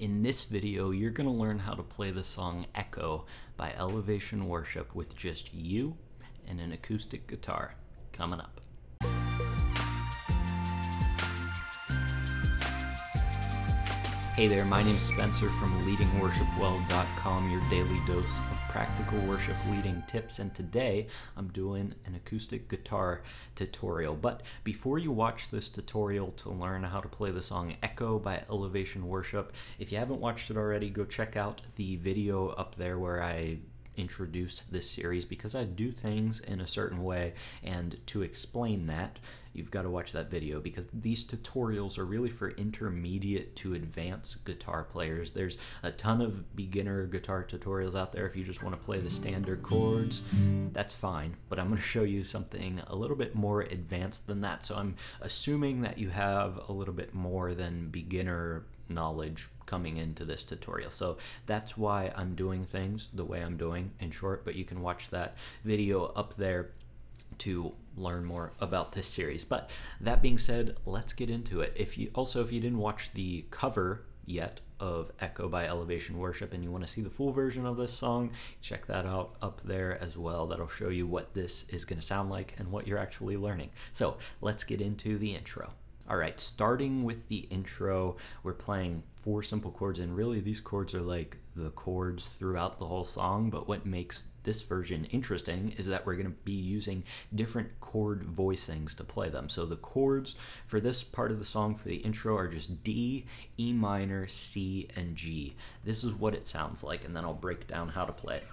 In this video, you're going to learn how to play the song Echo by Elevation Worship with just you and an acoustic guitar. Coming up. Hey there, my name's Spencer from leadingworshipwell.com, your daily dose of practical worship leading tips, and today I'm doing an acoustic guitar tutorial. But before you watch this tutorial to learn how to play the song Echo by Elevation Worship, if you haven't watched it already, go check out the video up there where I introduce this series, because I do things in a certain way, and to explain that, you've got to watch that video, because these tutorials are really for intermediate to advanced guitar players. There's a ton of beginner guitar tutorials out there. If you just want to play the standard chords, that's fine, but I'm going to show you something a little bit more advanced than that. So I'm assuming that you have a little bit more than beginner knowledge coming into this tutorial. So that's why I'm doing things the way I'm doing, in short, but you can watch that video up there to learn more about this series. But that being said, let's get into it. If you didn't watch the cover yet of Echo by Elevation Worship and you want to see the full version of this song, check that out up there as well. That'll show you what this is going to sound like and what you're actually learning. So let's get into the intro. Alright, starting with the intro, we're playing 4 simple chords, and really these chords are like the chords throughout the whole song, but what makes this version interesting is that we're going to be using different chord voicings to play them. So the chords for this part of the song for the intro are just D, E minor, C, and G. This is what it sounds like, and then I'll break down how to play it.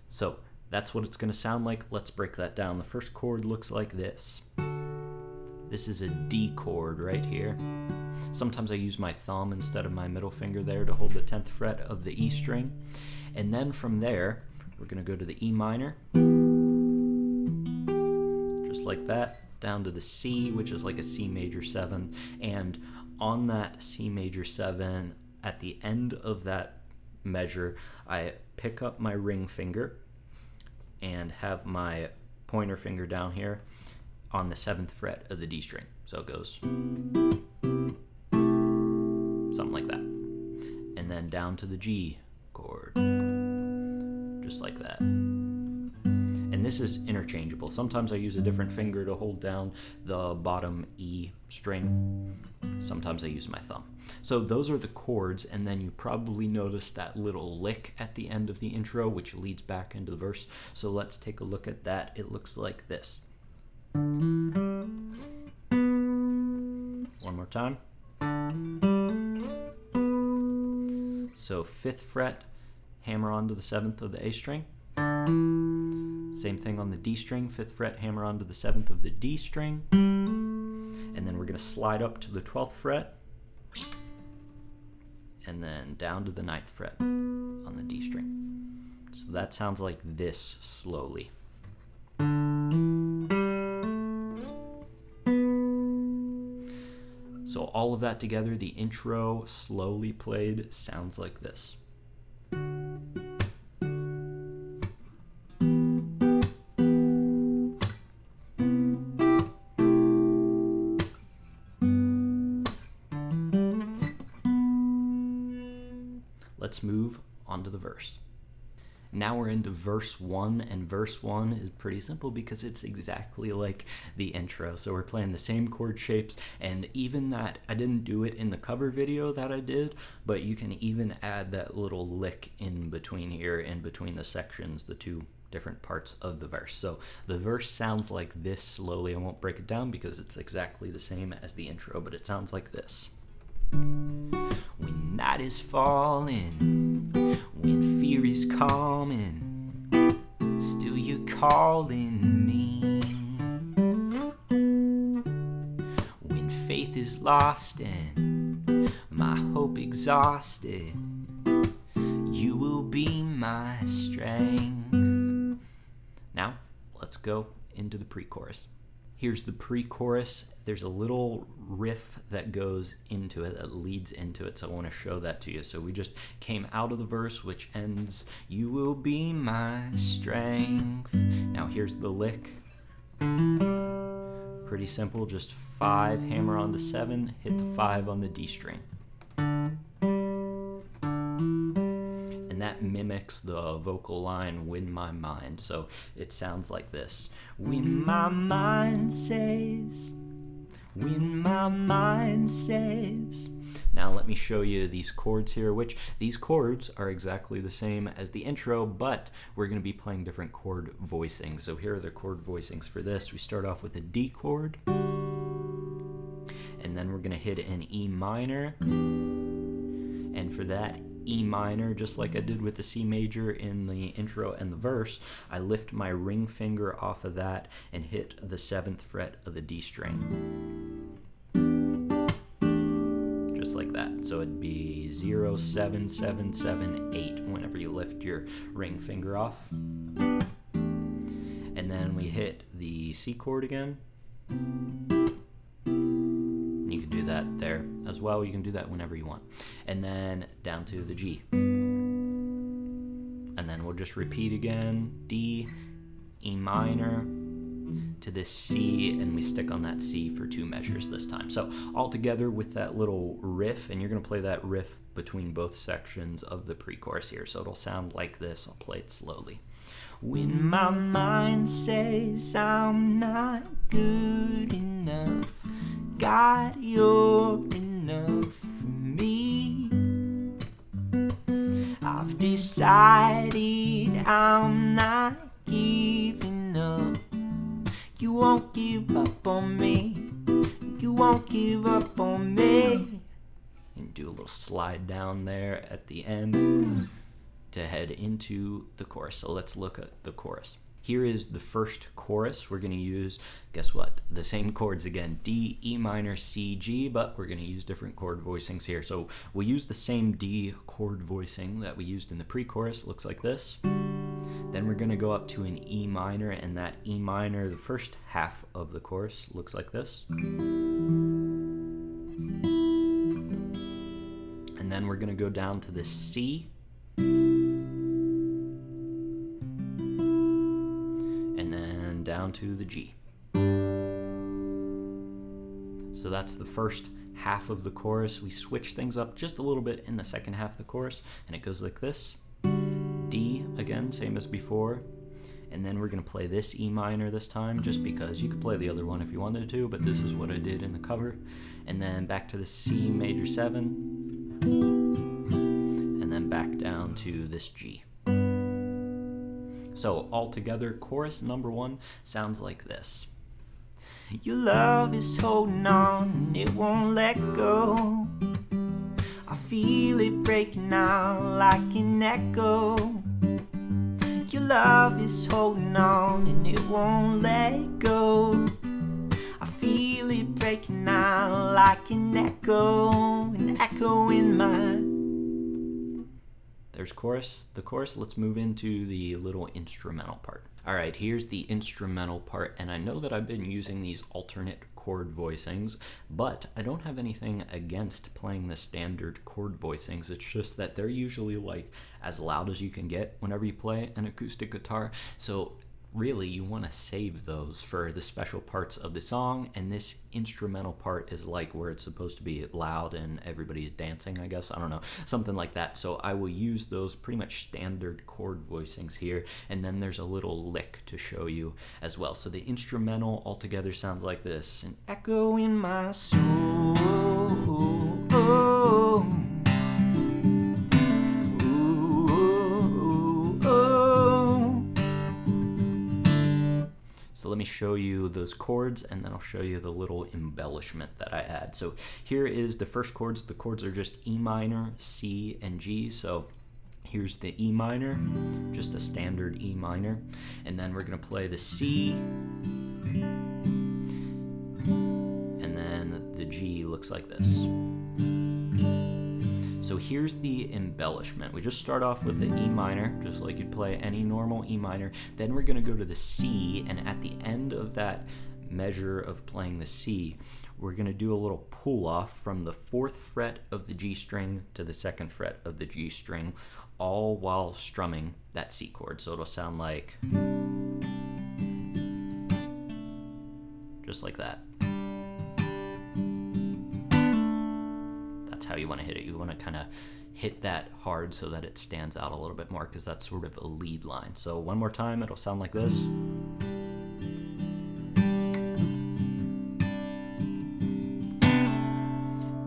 So that's what it's going to sound like. Let's break that down. The first chord looks like this. This is a D chord right here. Sometimes I use my thumb instead of my middle finger there to hold the 10th fret of the E string. And then from there, we're going to go to the E minor, just like that, down to the C, which is like a C major 7. And on that C major 7, at the end of that measure, I pick up my ring finger and have my pointer finger down here on the 7th fret of the D string. So it goes something like that. And then down to the G chord, just like that. And this is interchangeable. Sometimes I use a different finger to hold down the bottom E string. Sometimes I use my thumb. So those are the chords, and then you probably noticed that little lick at the end of the intro, which leads back into the verse. So let's take a look at that. It looks like this. One more time. So 5th fret, hammer onto the 7th of the A string. Same thing on the D string, 5th fret, hammer onto the 7th of the D string. And then we're going to slide up to the 12th fret, and then down to the 9th fret on the D string. So that sounds like this slowly. So all of that together, the intro slowly played sounds like this. Let's move on to the verse. Now we're into verse 1, and verse 1 is pretty simple because it's exactly like the intro. So we're playing the same chord shapes, and even that, I didn't do it in the cover video that I did, but you can even add that little lick in between here, in between the sections, the 2 different parts of the verse. So the verse sounds like this slowly. I won't break it down because it's exactly the same as the intro, but it sounds like this. When night is falling, when fear is coming, still you're calling me. When faith is lost and my hope exhausted, you will be my strength. Now, let's go into the pre-chorus. Here's the pre-chorus. There's a little riff that goes into it, that leads into it, so I want to show that to you. So we just came out of the verse, which ends, "You will be my strength." Now here's the lick. Pretty simple, just 5, hammer on the 7, hit the 5 on the D string. And that mimics the vocal line, "When my mind." So it sounds like this. When my mind says, when my mind says. Now let me show you these chords here, which these chords are exactly the same as the intro, but we're going to be playing different chord voicings. So here are the chord voicings for this. We start off with a D chord, and then we're going to hit an E minor. And for that E minor, just like I did with the C major in the intro and the verse, I lift my ring finger off of that and hit the 7th fret of the D string. Just like that. So it'd be 0, 7, 7, 7, 8 whenever you lift your ring finger off. And then we hit the C chord again. You can do that there as well. You can do that whenever you want. And then down to the G. And then we'll just repeat again. D, E minor, to this C, and we stick on that C for 2 measures this time. So all together with that little riff, and you're going to play that riff between both sections of the pre-chorus here. So it'll sound like this. I'll play it slowly. When my mind says I'm not good enough, God, you're enough for me. I've decided I'm not giving up. You won't give up on me. You won't give up on me. And do a little slide down there at the end to head into the chorus. So let's look at the chorus. Here is the first chorus. We're going to use, guess what, the same chords again, D, E minor, C, G, but we're going to use different chord voicings here. So we'll use the same D chord voicing that we used in the pre-chorus. It looks like this. Then we're going to go up to an E minor, and that E minor, the first half of the chorus, looks like this. And then we're going to go down to the C. Down to the G. So that's the first half of the chorus. We switch things up just a little bit in the second half of the chorus, and it goes like this. D again, same as before. And then we're going to play this E minor this time, just because. You could play the other one if you wanted to, but this is what I did in the cover. And then back to the C major 7. And then back down to this G. So all together, chorus number 1 sounds like this. Your love is holding on and it won't let go. I feel it breaking out like an echo. Your love is holding on and it won't let go. I feel it breaking out like an echo in my. There's chorus, the chorus. Let's move into the little instrumental part. All right, here's the instrumental part, and I know that I've been using these alternate chord voicings, but I don't have anything against playing the standard chord voicings. It's just that they're usually like as loud as you can get whenever you play an acoustic guitar. So really you want to save those for the special parts of the song, and this instrumental part is like where it's supposed to be loud and everybody's dancing, I guess. I don't know, something like that. So I will use those pretty much standard chord voicings here, and then there's a little lick to show you as well. So the instrumental altogether sounds like this. An echo in my soul. So let me show you those chords, and then I'll show you the little embellishment that I add. So here is the first chords. The chords are just E minor, C, and G. So here's the E minor, just a standard E minor. And then we're going to play the C. And then the G looks like this. So here's the embellishment. We just start off with the E minor, just like you'd play any normal E minor. Then we're going to go to the C, and at the end of that measure of playing the C, we're going to do a little pull off from the 4th fret of the G string to the 2nd fret of the G string, all while strumming that C chord. So it'll sound like, just like that. That's how you want to hit it. You want to kind of hit that hard so that it stands out a little bit more, because that's sort of a lead line. So one more time, it'll sound like this.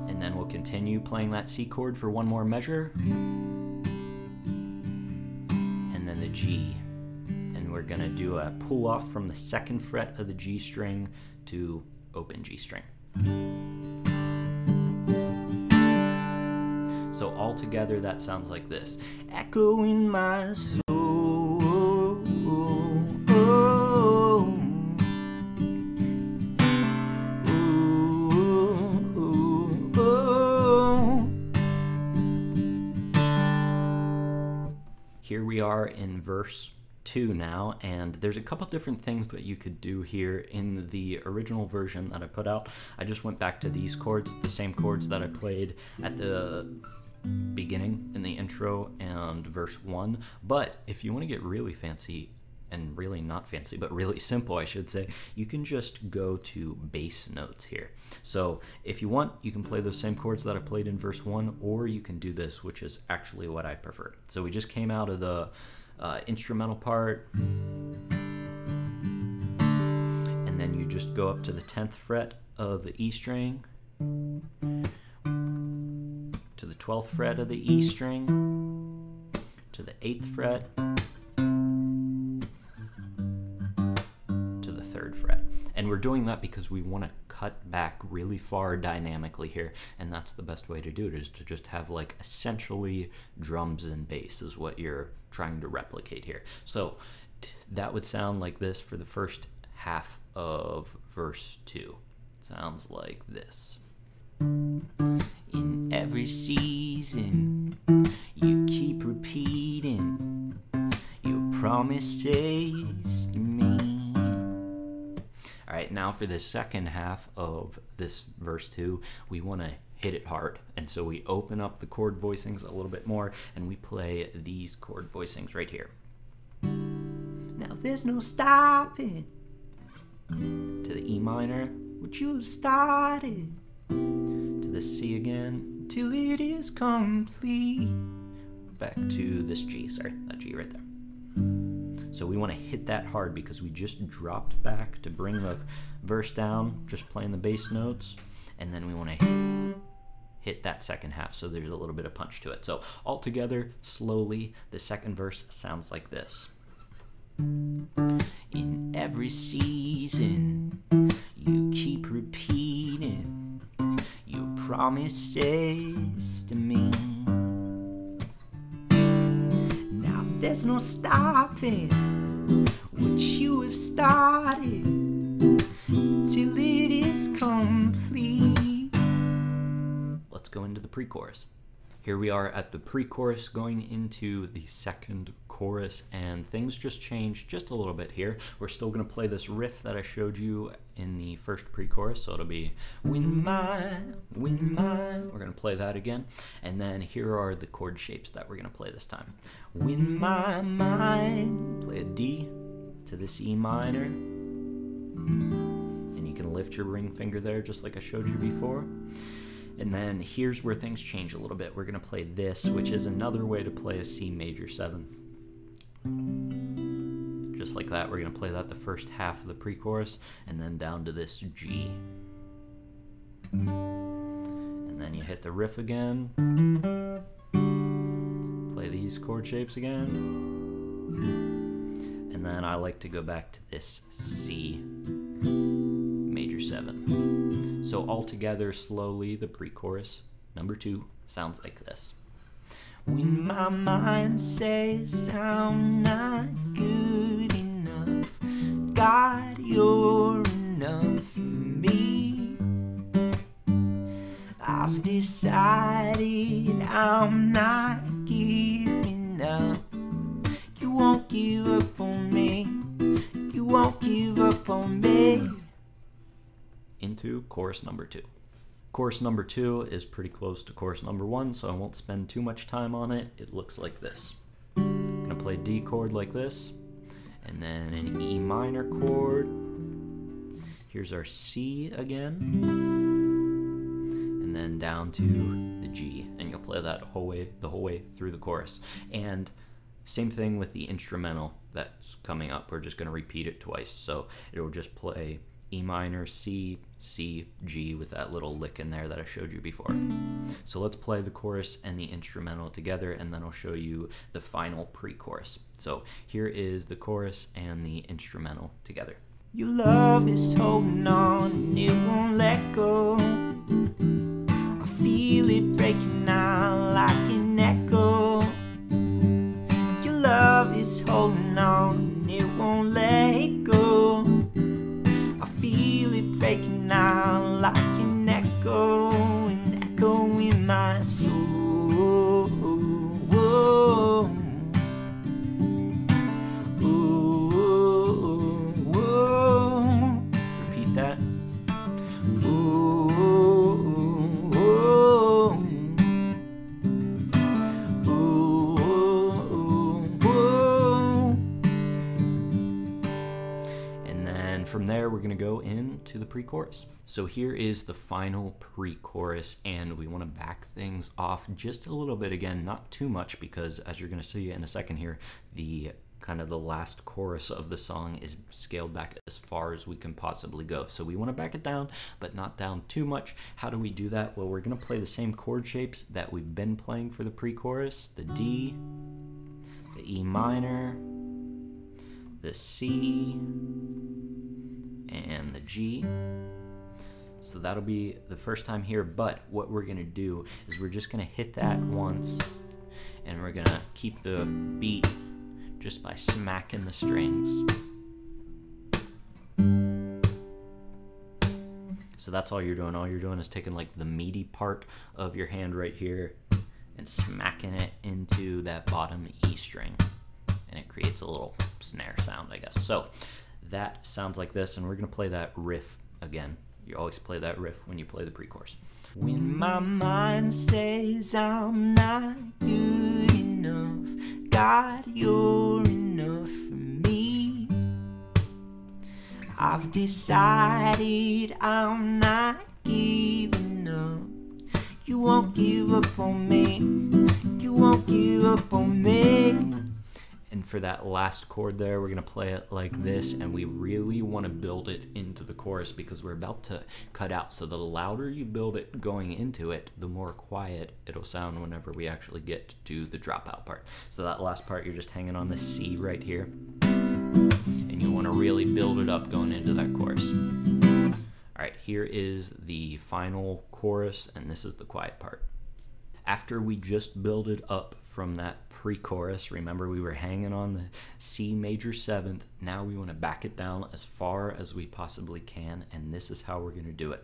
And then we'll continue playing that C chord for one more measure. And then the G. And we're going to do a pull off from the 2nd fret of the G string to open G string. So all together that sounds like this. Echo in my soul. Here we are in verse 2 now, and there's a couple different things that you could do here. In the original version that I put out, I just went back to these chords, the same chords that I played at the beginning in the intro and verse 1. But if you want to get really fancy, and really not fancy, but really simple, I should say, you can just go to bass notes here. So if you want, you can play those same chords that I played in verse 1, or you can do this, which is actually what I prefer. So we just came out of the instrumental part, and then you just go up to the 10th fret of the E string, to the 12th fret of the E string, to the 8th fret, to the 3rd fret. And we're doing that because we want to cut back really far dynamically here, and that's the best way to do it, is to just have like essentially drums and bass is what you're trying to replicate here. So that would sound like this for the first half of verse 2. Sounds like this. In every season you keep repeating your promises to me. Alright, now for the second half of this verse 2, we want to hit it hard. And so we open up the chord voicings a little bit more, and we play these chord voicings right here. Now there's no stopping to the E minor, which you have started, to the C again, till it is complete. Back to this G, sorry, that G right there. So we want to hit that hard because we just dropped back to bring the verse down, just playing the bass notes, and then we want to hit that second half so there's a little bit of punch to it. So all together, slowly, the second verse sounds like this. In every season, you keep repeating your promises to me. Now there's no stopping what you have started till it is complete. Let's go into the pre-chorus. Here we are at the pre-chorus going into the second chorus, and things just changed just a little bit here. We're still going to play this riff that I showed you in the first pre-chorus, so it'll be win mine, win mine. We're going to play that again, and then here are the chord shapes that we're going to play this time. Win my mind, play a D to this E minor, and you can lift your ring finger there just like I showed you before. And then here's where things change a little bit. We're going to play this, which is another way to play a C major 7. Just like that. We're going to play that the first half of the pre-chorus, and then down to this G. And then you hit the riff again. Play these chord shapes again. And then I like to go back to this C major 7. So all together, slowly, the pre-chorus, number 2, sounds like this. When my mind says I'm not good enough, God, you're enough for me. I've decided I'm not giving up. You won't give up on me. You won't give up on me. into chorus number 2. Chorus number 2 is pretty close to chorus number 1, so I won't spend too much time on it. It looks like this. I'm gonna play D chord like this, and then an E minor chord. Here's our C again, and then down to the G, and you'll play that the whole way through the chorus. And same thing with the instrumental that's coming up. We're just gonna repeat it twice, so it'll just play E minor, C, C, G with that little lick in there that I showed you before. So let's play the chorus and the instrumental together, and then I'll show you the final pre-chorus. So here is the chorus and the instrumental together. Your love is holding on and it won't let go. I feel it breaking out like an echo. Your love is holding on and it won't let go. Breaking out like an echo in my soul. Whoa. Whoa. Whoa. Repeat that. Whoa. Whoa. Whoa. And then from there we're gonna go into the pre-chorus. So here is the final pre-chorus, and we want to back things off just a little bit again, not too much, because as you're going to see in a second here, the last chorus of the song is scaled back as far as we can possibly go. So we want to back it down, but not down too much. How do we do that? Well, we're going to play the same chord shapes that we've been playing for the pre-chorus: the D, the E minor, the C, and the G. So that'll be the first time here, but what we're gonna do is we're just gonna hit that once, and we're gonna keep the beat just by smacking the strings. So that's all you're doing. All you're doing is taking like the meaty part of your hand right here and smacking it into that bottom E string, and it creates a little snare sound, I guess. So that sounds like this, and we're gonna play that riff again. You always play that riff when you play the pre-chorus. When my mind says I'm not good enough, God, you're enough for me. I've decided I'm not giving up. You won't give up on me. You won't give up on me. And for that last chord there, we're gonna play it like this, and we really wanna build it into the chorus because we're about to cut out. So the louder you build it going into it, the more quiet it'll sound whenever we actually get to the dropout part. So that last part, you're just hanging on the C right here, and you wanna really build it up going into that chorus. All right, here is the final chorus, and this is the quiet part. After we just build it up from that pre-chorus, remember we were hanging on the C major 7th, now we want to back it down as far as we possibly can, and this is how we're going to do it.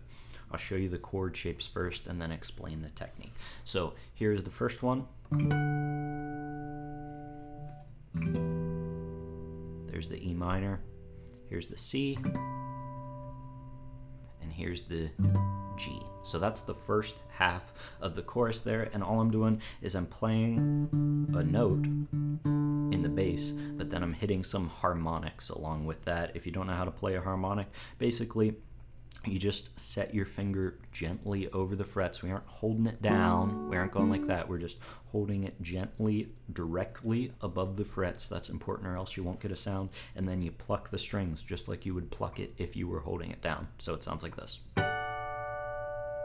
I'll show you the chord shapes first and then explain the technique. So here's the first one. There's the E minor, here's the C, and here's the G. So that's the first half of the chorus there, and all I'm doing is I'm playing a note in the bass, but then I'm hitting some harmonics along with that. If you don't know how to play a harmonic, basically you just set your finger gently over the frets. We aren't holding it down, we aren't going like that, we're just holding it gently directly above the frets. That's important, or else you won't get a sound. And then you pluck the strings just like you would pluck it if you were holding it down. So it sounds like this.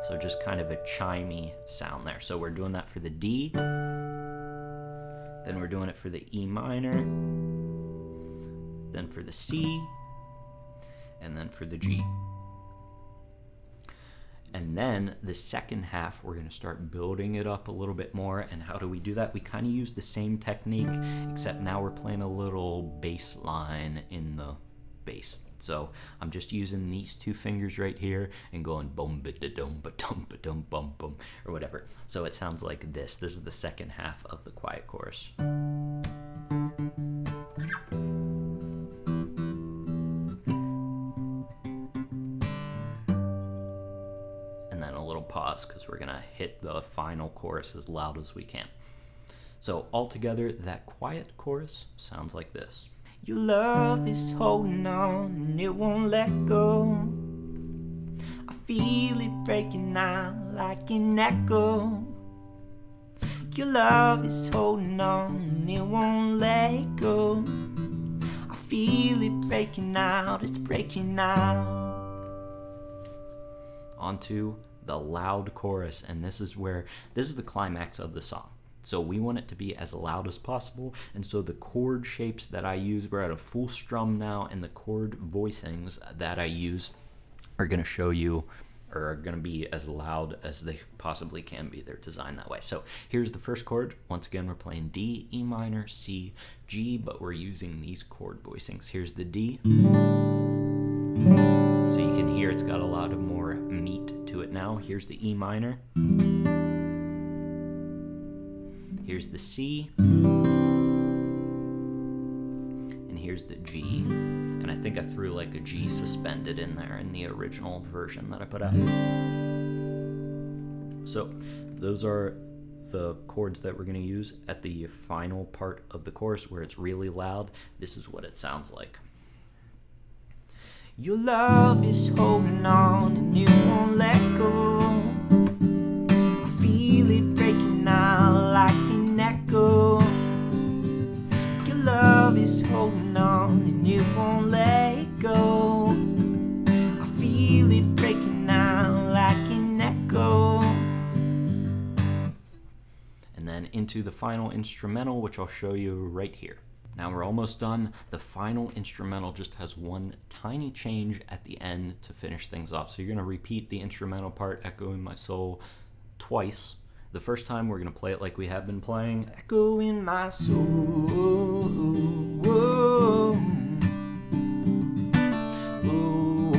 So just kind of a chimey sound there. So we're doing that for the D, then we're doing it for the E minor, then for the C, and then for the G. And then the second half, we're going to start building it up a little bit more. And how do we do that? We kind of use the same technique, except now we're playing a little bass line in the bass. So I'm just using these two fingers right here and going boom ba da dum ba dum ba dum bum bum, or whatever. So it sounds like this. This is the second half of the quiet chorus. pause because we're gonna hit the final chorus as loud as we can. So altogether, that quiet chorus sounds like this. Your love is holding on and it won't let go. I feel it breaking out like an echo. Your love is holding on and it won't let go. I feel it breaking out, it's breaking out. Onto the loud chorus, and this is the climax of the song. So we want it to be as loud as possible, and so the chord shapes that I use, we're at a full strum now, and the chord voicings that I use are going to show you, or are going to be as loud as they possibly can be. They're designed that way. So here's the first chord. Once again, we're playing D, E minor, C, G, but we're using these chord voicings. Here's the D. So you can hear it's got a lot of more meat to it now. Here's the E minor. Here's the C. And here's the G. And I think I threw like a G suspended in there in the original version that I put out. So those are the chords that we're going to use at the final part of the chorus where it's really loud. This is what it sounds like. Your love is holding on and you won't let go. I feel it breaking out like an echo. Your love is holding on and you won't let go. I feel it breaking out like an echo. And then into the final instrumental, which I'll show you right here. Now we're almost done. The final instrumental just has one tiny change at the end to finish things off. So you're going to repeat the instrumental part, Echo in My Soul, twice. The first time we're going to play it like we have been playing. Echo in my soul. Whoa. Oh,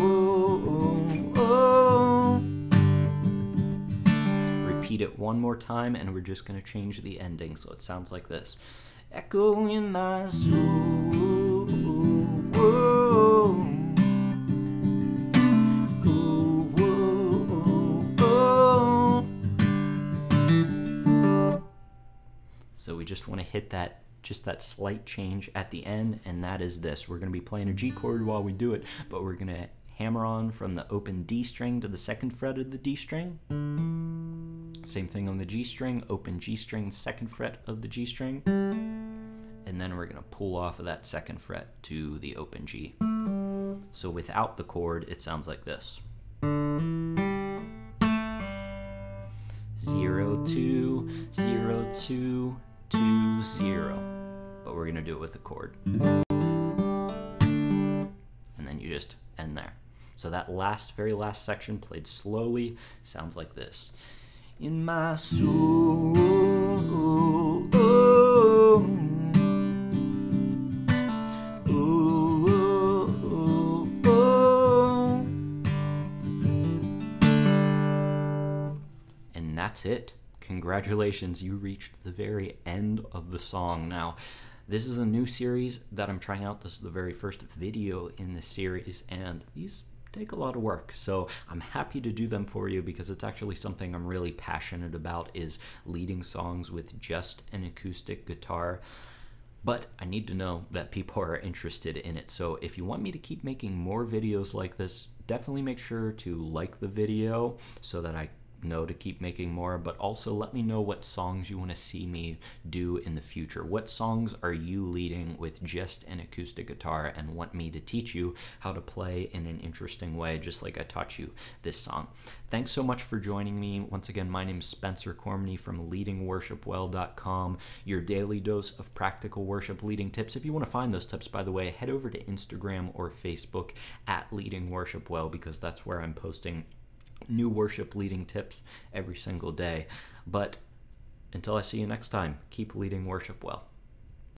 oh, oh. Repeat it one more time, and we're just going to change the ending so it sounds like this. Echo in my soul. Whoa. Oh, oh, oh. So we just want to hit that, just that slight change at the end, and that is this. We're going to be playing a G chord while we do it, but we're going to hammer on from the open D string to the second fret of the D string. Same thing on the G string, open G string, second fret of the G string. And then we're going to pull off of that second fret to the open G. So without the chord, it sounds like this. 0, 2, 0, 2, 2, 0. But we're going to do it with a chord. And then you just end there. So that very last section played slowly sounds like this. In my soul, oh, oh, oh, oh. And that's it. Congratulations, you reached the very end of the song. Now, this is a new series that I'm trying out. This is the very first video in the series, and these take a lot of work, so I'm happy to do them for you because it's actually something I'm really passionate about, is leading songs with just an acoustic guitar. But I need to know that people are interested in it, so if you want me to keep making more videos like this, definitely make sure to like the video so that I know to keep making more, but also let me know what songs you want to see me do in the future. What songs are you leading with just an acoustic guitar and want me to teach you how to play in an interesting way, just like I taught you this song. Thanks so much for joining me. Once again, my name is Spencer Cormany from leadingworshipwell.com, your daily dose of practical worship leading tips. If you want to find those tips, by the way, head over to Instagram or Facebook at Leading Worship Well, because that's where I'm posting new worship leading tips every single day. But until I see you next time, keep leading worship well.